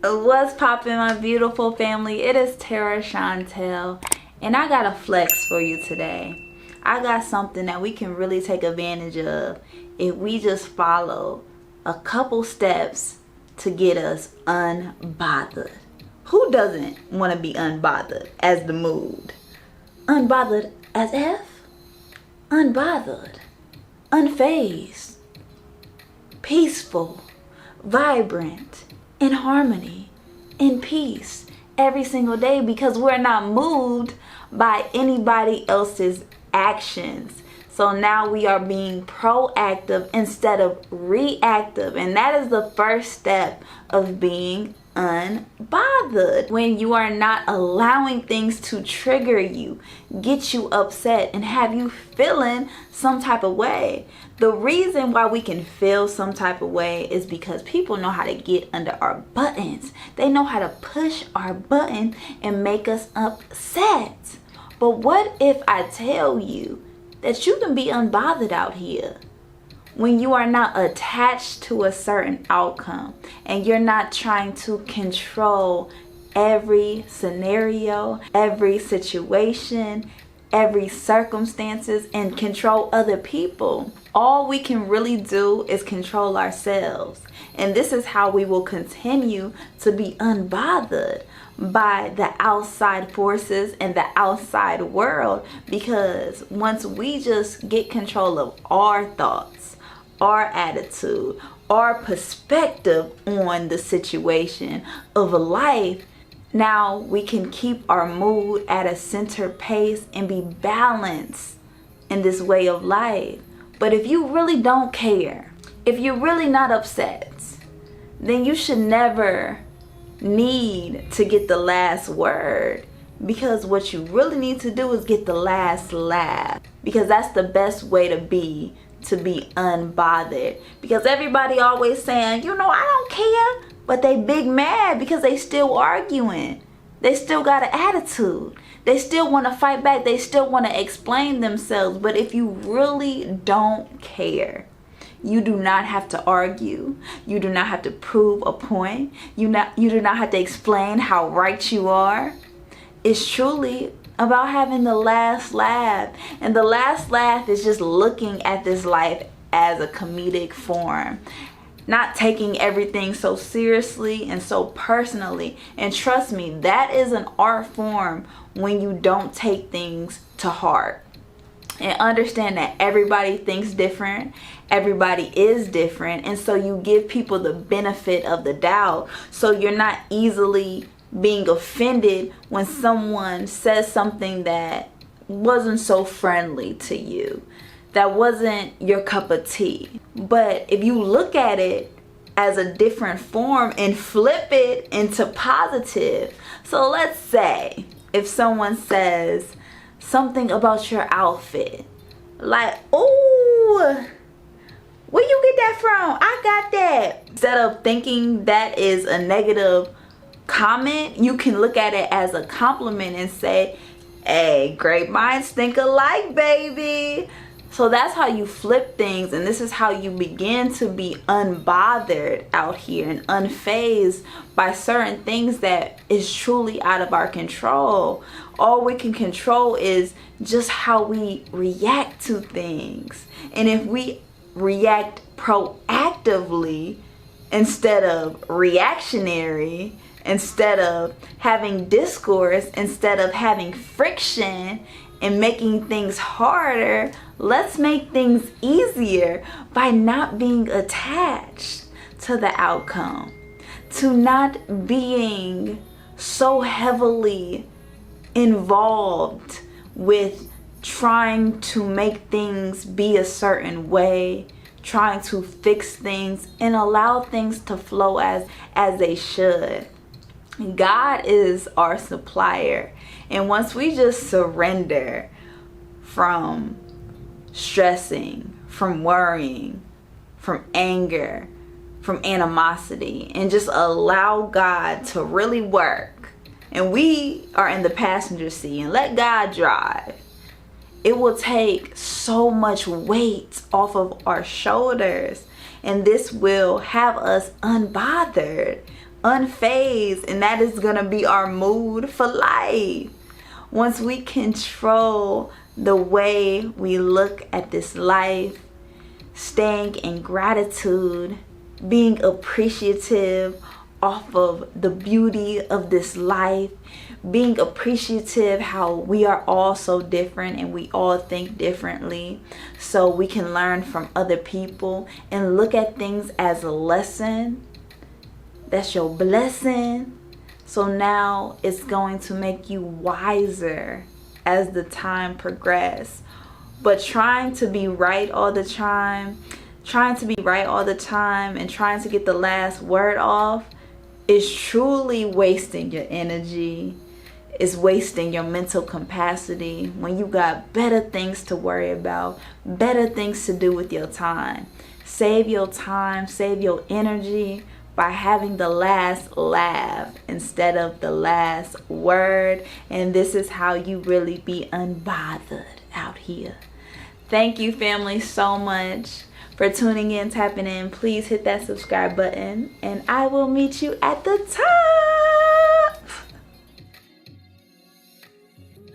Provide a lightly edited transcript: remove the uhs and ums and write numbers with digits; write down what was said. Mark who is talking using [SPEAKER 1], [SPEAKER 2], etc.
[SPEAKER 1] What's poppin', my beautiful family? It is Tera Chantelle, and I got a flex for you today. I got something that we can really take advantage of if we just follow a couple steps to get us unbothered. Who doesn't want to be unbothered as the mood? Unbothered as F? Unbothered, unfazed, peaceful, vibrant, in harmony, in peace every single day, because we're not moved by anybody else's actions. So now we are being proactive instead of reactive, and that is the first step of being unbothered. When you are not allowing things to trigger you, get you upset, and have you feeling some type of way. The reason why we can feel some type of way is because people know how to get under our buttons. They know how to push our button and make us upset. But what if I tell you that you can be unbothered out here when you are not attached to a certain outcome and you're not trying to control every scenario, every situation, every circumstances, and control other people? All we can really do is control ourselves. And this is how we will continue to be unbothered by the outside forces and the outside world, because once we just get control of our thoughts, our attitude, our perspective on the situation of life, now we can keep our mood at a center pace and be balanced in this way of life. But if you really don't care, if you're really not upset, then you should never need to get the last word, because what you really need to do is get the last laugh, because that's the best way to be unbothered. Because everybody always saying, you know, I don't care, but they big mad because they still arguing. They still got an attitude. They still want to fight back. They still want to explain themselves. But if you really don't care, you do not have to argue. You do not have to prove a point. You do not have to explain how right you are. It's truly about having the last laugh. And the last laugh is just looking at this life as a comedic form. Not taking everything so seriously and so personally. And trust me, that is an art form when you don't take things to heart. And understand that everybody thinks different. Everybody is different. And so you give people the benefit of the doubt. So you're not easily being offended when someone says something that wasn't so friendly to you, that wasn't your cup of tea. But if you look at it as a different form and flip it into positive. So let's say if someone says something about your outfit, like, oh, where you get that from? I got that. Instead of thinking that is a negative comment, you can look at it as a compliment and say, hey, great minds think alike, baby. So that's how you flip things, and this is how you begin to be unbothered out here and unfazed by certain things that is truly out of our control. All we can control is just how we react to things. And if we react proactively instead of reactionary, instead of having discourse, instead of having friction and making things harder, let's make things easier by not being attached to the outcome, to not being so heavily involved with trying to make things be a certain way, trying to fix things and allow things to flow as they should. God is our supplier, and once we just surrender from stressing, from worrying, from anger, from animosity, and just allow God to really work, and we are in the passenger seat and let God drive, it will take so much weight off of our shoulders, and this will have us unbothered unfazed, and that is gonna be our mood for life. Once we control the way we look at this life, staying in gratitude, being appreciative off of the beauty of this life, being appreciative how we are all so different and we all think differently, so we can learn from other people and look at things as a lesson. That's your blessing. So now it's going to make you wiser as the time progresses. But trying to be right all the time, and trying to get the last word off is truly wasting your energy. It's wasting your mental capacity when you got better things to worry about, better things to do with your time. Save your time, save your energy by having the last laugh instead of the last word. And this is how you really be unbothered out here. Thank you, family, so much for tuning in, tapping in. Please hit that subscribe button, and I will meet you at the top.